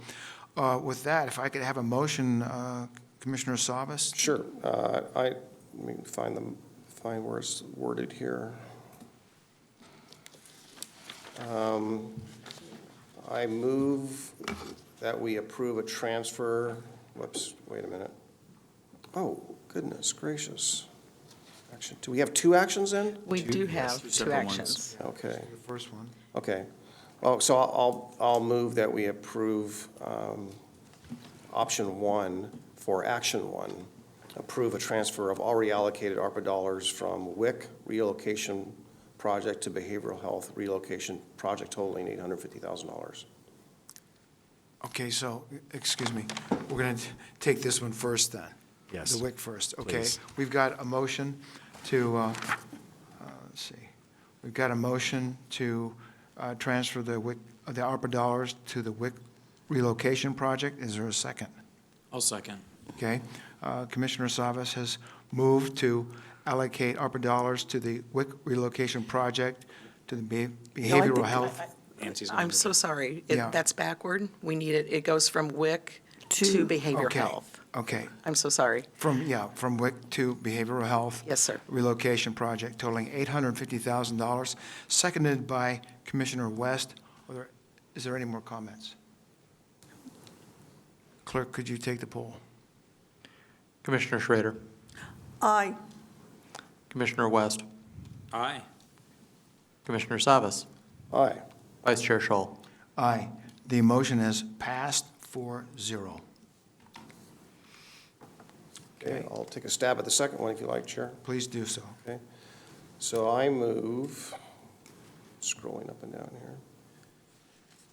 with that, if I could have a motion, Commissioner Savas? Sure. Let me find where it's worded here. I move that we approve a transfer, wait a minute. Oh, goodness gracious. Do we have two actions then? We do have two two separate ones. actions. Okay, The first one. okay. Oh, so I'll move that we approve option one for action one. Approve a transfer of already allocated ARPA dollars from WIC relocation project to behavioral health relocation project totaling $850,000. Okay, so, excuse me, we're going to take this one first then? Yes. The WIC first, okay? Please. We've got a motion to, let's see, we've got a motion to transfer the WIC, the ARPA dollars to the WIC relocation project. Is there a second? I'll second. Okay? Commissioner Savas has moved to allocate ARPA dollars to the WIC relocation project to the behavioral health. Nancy's I'm so sorry. Yeah. That's backward. We need it, it goes from WIC to behavioral Okay, health. Okay, I'm so sorry. from WIC to behavioral health. Yes, sir. Relocation project totaling $850,000, seconded by Commissioner West. Is there any more comments? Clerk, could you take the poll? Commissioner Schrader, Aye. Commissioner West, Aye. Commissioner Savas, Aye. Vice Chair Scholl. Aye. The motion has passed 4-0. Okay, I'll take a stab at the second one if you like, Chair. Please do so. Okay. So I move, scrolling up and down here.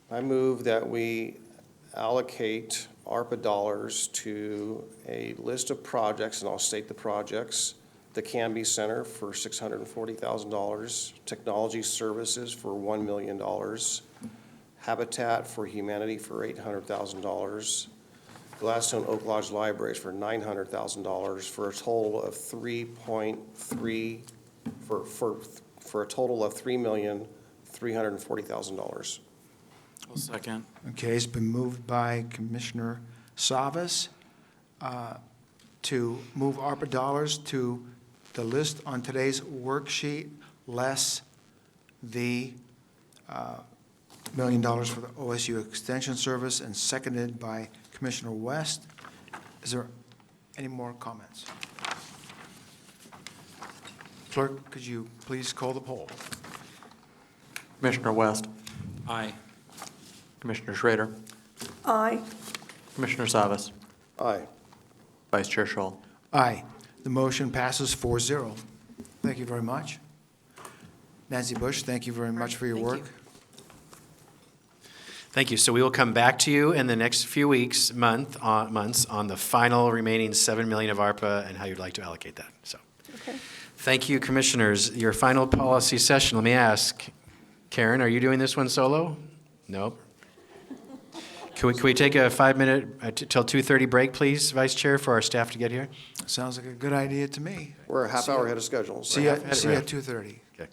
I move that we allocate ARPA dollars to a list of projects, and I'll state the projects. The Canby Center for $640,000, Technology Services for $1 million, Habitat for Humanity for $800,000, Gladstone Oak Lodge Libraries for $900,000, for a total of for a total of $3,340,000. I'll second. Okay, it's been moved by Commissioner Savas to move ARPA dollars to the list on today's worksheet, less the $1 million for the OSU Extension Service, and seconded by Commissioner West. Is there any more comments? Clerk, could you please call the poll? Commissioner West, Aye. Commissioner Schrader, Aye. Commissioner Savas, Aye. Vice Chair Scholl. Aye. The motion passes 4-0. Thank you very much. Nancy Bush, thank you very much for your Thank work. you. Thank you. So we will come back to you in the next few weeks, months, on the final remaining 7 million of ARPA and how you'd like to allocate that. So, Okay. thank you, commissioners. Your final policy session, let me ask, Karen, are you doing this one solo? No? Can we take a 5-minute till 2:30 break, please, Vice Chair, for our staff to get here? Sounds like a good idea to me. We're a half hour ahead of schedule. so- See you at 2:30. Okay.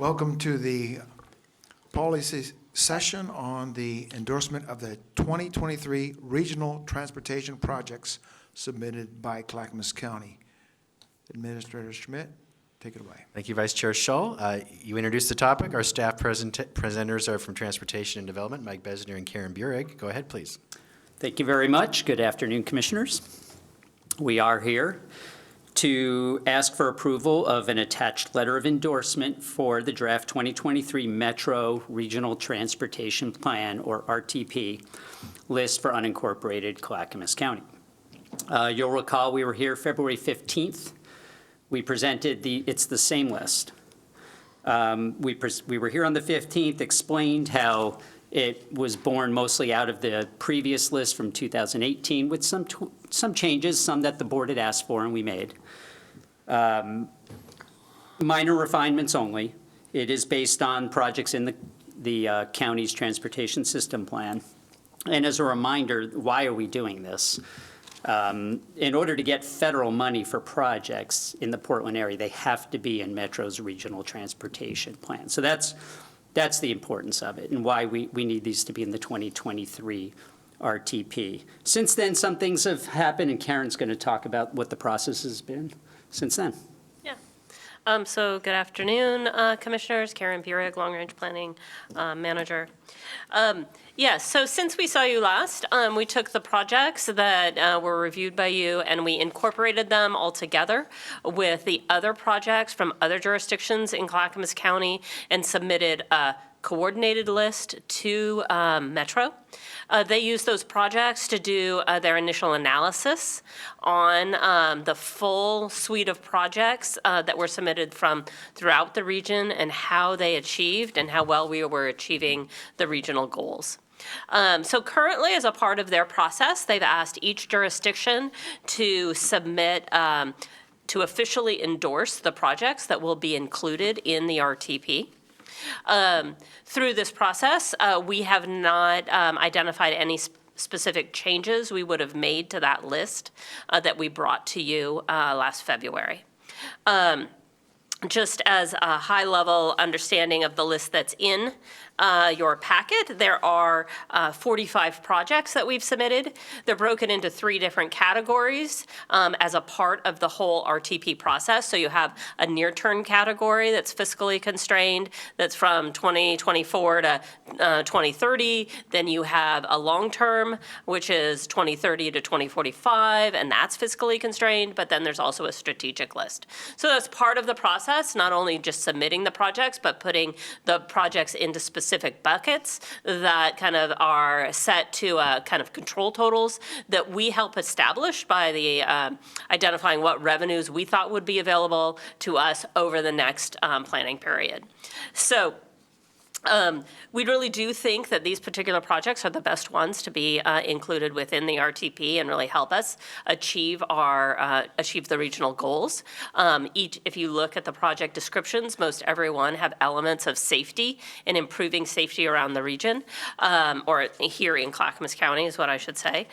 Welcome to the policy session on the endorsement of the 2023 regional transportation projects submitted by Clackamas County. Administrator Schmidt, take it away. Thank you, Vice Chair Shull. You introduced the topic. Our staff presenters are from Transportation and Development, Mike Besner and Karen Bureg. Go ahead, please. Thank you very much. Good afternoon, Commissioners. We are here to ask for approval of an attached letter of endorsement for the draft 2023 Metro Regional Transportation Plan, or RTP, list for unincorporated Clackamas County. You'll recall we were here February 15th. We presented it's the same list. We were here on the 15th, explained how it was born mostly out of the previous list from 2018 with some changes, some that the board had asked for and we made. Minor refinements only. It is based on projects in the county's transportation system plan. And as a reminder, why are we doing this? In order to get federal money for projects in the Portland area, they have to be in Metro's regional transportation plan. So that's the importance of it and why we need these to be in the 2023 RTP. Since then, some things have happened, and Karen's going to talk about what the process has been since then. Yeah. So good afternoon, Commissioners. Karen Bureg, Long Range Planning Manager. Yes, so since we saw you last, we took the projects that were reviewed by you and we incorporated them all together with the other projects from other jurisdictions in Clackamas County and submitted a coordinated list to Metro. They used those projects to do their initial analysis on the full suite of projects that were submitted from throughout the region and how they achieved and how well we were achieving the regional goals. So currently, as a part of their process, they've asked each jurisdiction to submit to officially endorse the projects that will be included in the RTP. Through this process, we have not identified any specific changes we would have made to that list that we brought to you last February. Just as a high-level understanding of the list that's in your packet, there are 45 projects that we've submitted. They're broken into 3 different categories as a part of the whole RTP process. So you have a near-term category that's fiscally constrained, that's from 2024 to 2030. Then you have a long-term, which is 2030 to 2045, and that's fiscally constrained. But then there's also a strategic list. So that's part of the process, not only just submitting the projects, but putting the projects into specific buckets that kind of are set to kind of control totals that we help establish by the identifying what revenues we thought would be available to us over the next planning period. So we really do think that these particular projects are the best ones to be included within the RTP and really help us achieve the regional goals. If you look at the project descriptions, most everyone have elements of safety and improving safety around the region, or here in Clackamas County is what I should say.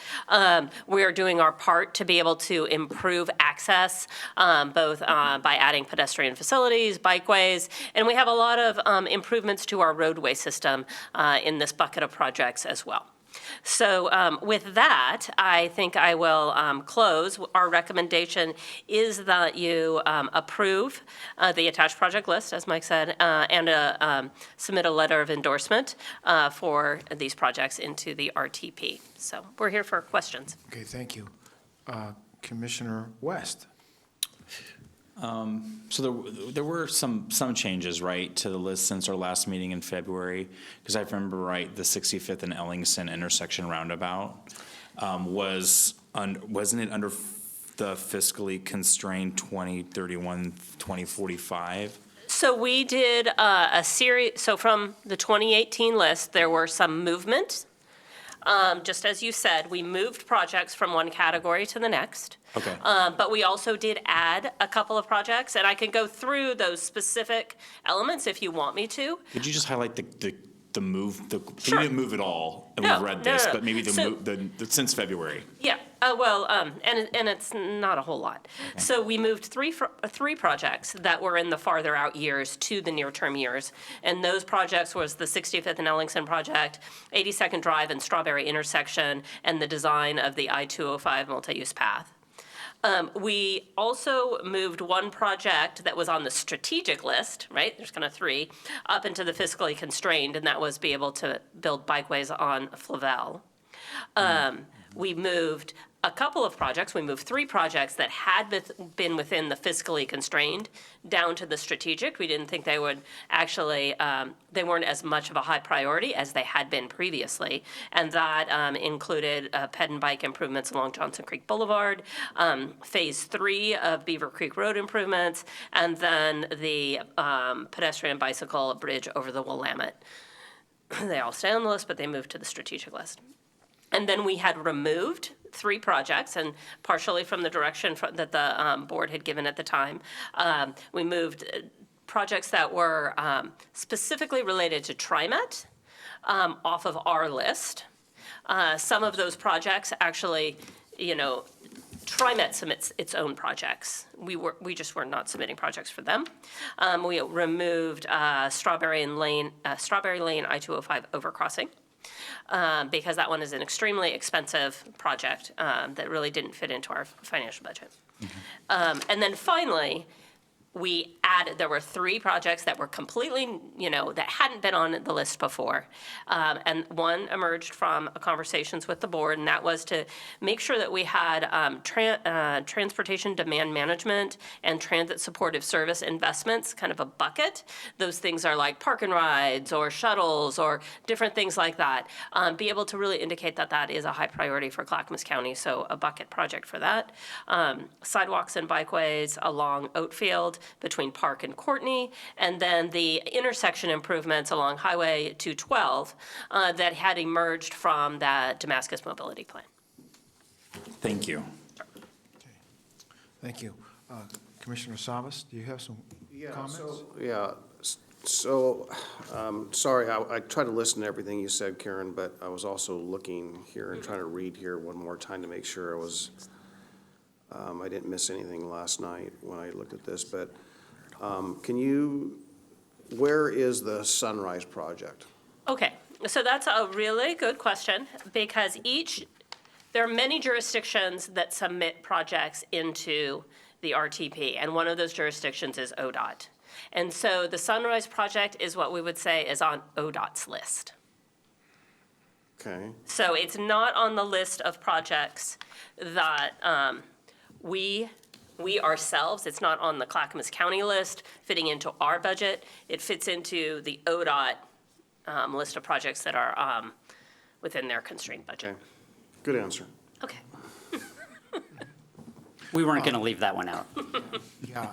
We are doing our part to be able to improve access, both by adding pedestrian facilities, bikeways, and we have a lot of improvements to our roadway system in this bucket of projects as well. So with that, I think I will close. Our recommendation is that you approve the attached project list, as Mike said, and submit a letter of endorsement for these projects into the RTP. So we're here for questions. Okay, thank you. Commissioner West. So there were some changes, right, to the list since our last meeting in February, because I remember, right, the 65th and Ellingson intersection roundabout wasn't it under the fiscally constrained 2031, 2045? So we did a series, so from the 2018 list, there were some movement. Just as you said, we moved projects from one category to the next. Okay. But we also did add a couple of projects, and I can go through those specific elements if you want me to. Could you just highlight the move? Sure. We didn't move at all, and No, we've read no, this, no. but maybe So- the since February. Yeah, And it's not a whole lot. So we moved three projects that were in the farther out years to the near-term years. And those projects was the 65th and Ellingson project, 82nd Drive and Strawberry intersection, and the design of the I-205 multi-use path. We also moved one project that was on the strategic list, right? There's kind of three, up into the fiscally constrained, and that was be able to build bikeways on Flavel. We moved a couple of projects. We moved three projects that had been within the fiscally constrained down to the strategic. We didn't think they would actually, they weren't as much of a high priority as they had been previously. And that included ped and bike improvements along Johnson Creek Boulevard, phase 3 of Beaver Creek Road improvements, and then the pedestrian bicycle bridge over the Willamette. They all stay on the list, but they moved to the strategic list. And then we had removed 3 projects, and partially from the direction that the board had given at the time. We moved projects that were specifically related to TriMet off of our list. Some of those projects actually, TriMet submits its own projects. We just were not submitting projects for them. We removed Strawberry Lane I-205 overcrossing. Because that one is an extremely expensive project that really didn't fit into our financial budget. And then finally, there were 3 projects that were completely, that hadn't been on the list before. And one emerged from conversations with the board, and that was to make sure that we had transportation demand management and transit supportive service investments, kind of a bucket. Those things are like park and rides or shuttles or different things like that. Be able to really indicate that that is a high priority for Clackamas County, so a bucket project for that. Sidewalks and bikeways along Oatfield between Park and Courtney, and then the intersection improvements along Highway 212 that had emerged from that Damascus Mobility Plan. Thank you. Thank you. Commissioner Savas, do you have some comments? Sorry, I tried to listen to everything you said, Karen, but I was also looking here and trying to read here one more time to make sure I didn't miss anything last night when I looked at this, but where is the Sunrise project? Okay, so that's a really good question because there are many jurisdictions that submit projects into the RTP, and one of those jurisdictions is ODOT. And so the Sunrise project is what we would say is on ODOT's list. Okay. So it's not on the list of projects that we ourselves, it's not on the Clackamas County list fitting into our budget. It fits into the ODOT list of projects that are within their constrained budget. Okay. Good answer. Okay. We weren't going to leave that one out. Yeah,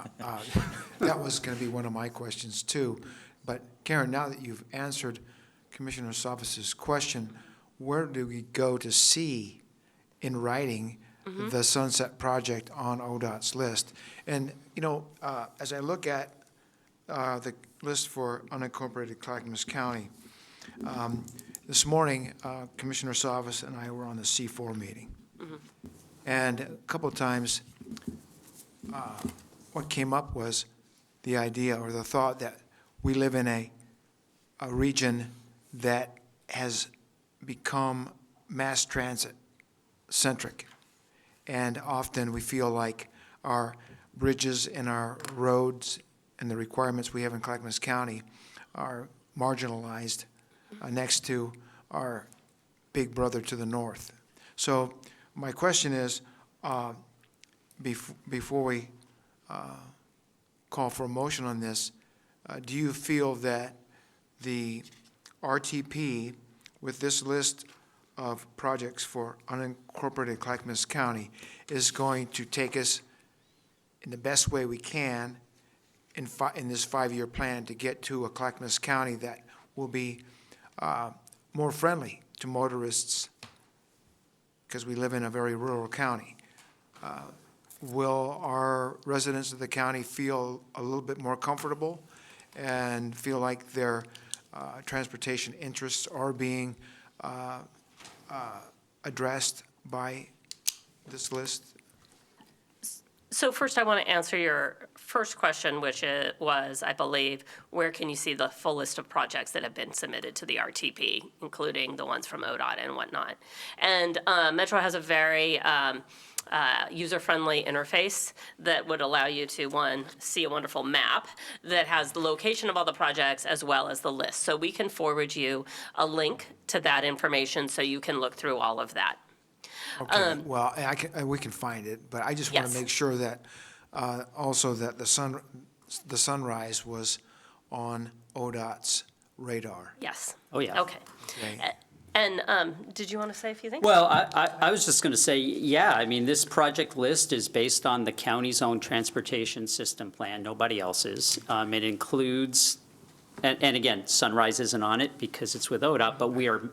that was going to be one of my questions too. But Karen, now that you've answered Commissioner Savas's question, where do we go to see in writing the Sunset Project on ODOT's list? And, as I look at the list for unincorporated Clackamas County, this morning, Commissioner Savas and I were on the C4 meeting. And a couple of times, what came up was the idea or the thought that we live in a region that has become mass transit centric. And often we feel like our bridges and our roads and the requirements we have in Clackamas County are marginalized next to our big brother to the north. So my question is, before we call for a motion on this, do you feel that the RTP with this list of projects for unincorporated Clackamas County is going to take us in the best way we can in this 5-year plan to get to a Clackamas County that will be more friendly to motorists because we live in a very rural county? Will our residents of the county feel a little bit more comfortable and feel like their transportation interests are being addressed by this list? So first, I want to answer your first question, which was, I believe, where can you see the full list of projects that have been submitted to the RTP, including the ones from ODOT and whatnot. And Metro has a very user-friendly interface that would allow you to, one, see a wonderful map that has the location of all the projects as well as the list. So we can forward you a link to that information so you can look through all of that. Okay, well, we can find it, but I just want Yes. to make sure that, also that the sunrise was on ODOT's radar. Yes. Oh, yeah. Okay. Okay. And did you want to say a few things? Well, I was just going to say, yeah, I mean, this project list is based on the county's own transportation system plan, nobody else's. It includes, and again, Sunrise isn't on it because it's with ODOT, but we are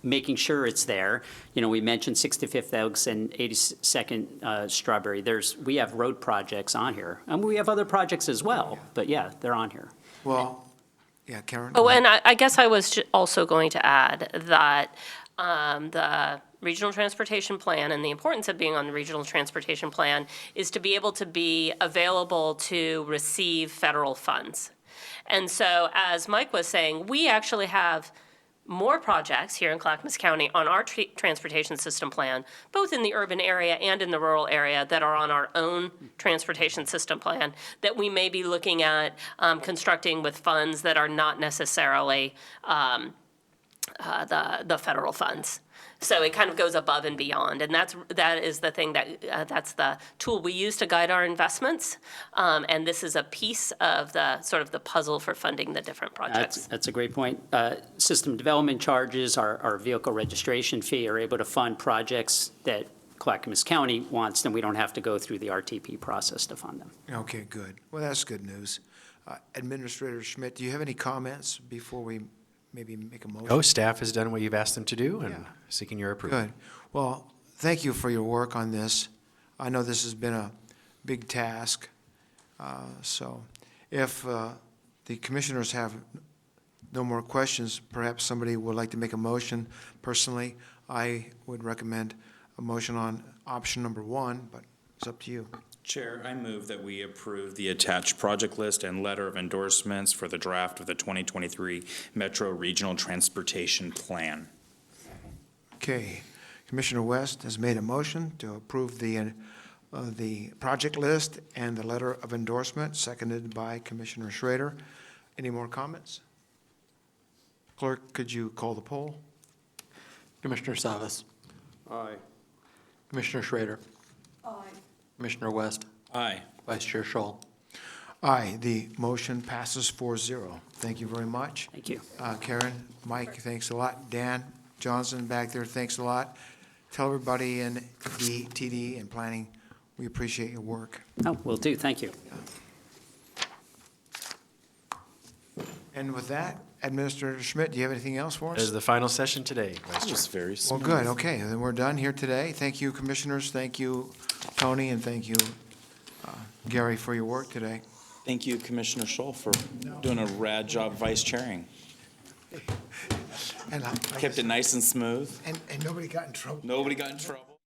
making sure it's there. You know, we mentioned 65th Oaks and 82nd Strawberry. We have road projects on here. And we have other projects as well, but yeah, they're on here. Well, yeah, Karen? Oh, and I guess I was also going to add that the regional transportation plan and the importance of being on the regional transportation plan is to be able to be available to receive federal funds. And so, as Mike was saying, we actually have more projects here in Clackamas County on our transportation system plan, both in the urban area and in the rural area, that are on our own transportation system plan that we may be looking at constructing with funds that are not necessarily the federal funds. So it kind of goes above and beyond, and that is the thing that's the tool we use to guide our investments, and this is a piece of the sort of the puzzle for funding the different projects. That's a great point. System development charges, our vehicle registration fee are able to fund projects that Clackamas County wants, and we don't have to go through the RTP process to fund them. Okay, good. Well, that's good news. Administrator Schmidt, do you have any comments before we maybe make a motion? Oh, staff has done what you've asked them to do and Yeah. seeking your approval. Good. Well, thank you for your work on this. I know this has been a big task. So if the commissioners have no more questions, perhaps somebody would like to make a motion. Personally, I would recommend a motion on option number 1, but it's up to you. Chair, I move that we approve the attached project list and letter of endorsements for the draft of the 2023 Metro Regional Transportation Plan. Okay. Commissioner West has made a motion to approve the project list and the letter of endorsement, seconded by Commissioner Schrader. Any more comments? Clerk, could you call the poll? Commissioner Savas. Aye. Commissioner Schrader. Aye. Commissioner West. Aye. Vice Chair Scholl. Aye, the motion passes 4-0. Thank you very much. Thank you. Karen, Mike, thanks a lot. Dan Johnson back there, thanks a lot. Tell everybody in TD and planning, we appreciate your work. Oh, will do. Thank you. And with that, Administrator Schmidt, do you have anything else for That is us? the final session today, Vice Chair. Just very Well, smooth. good, okay, then we're done here today. Thank you, Commissioners, thank you, Tony, and thank you, Gary, for your work today. Thank you, Commissioner Scholl, for doing a rad job vice chairing. And Kept it nice and smooth. and nobody got in trouble. Nobody got in trouble.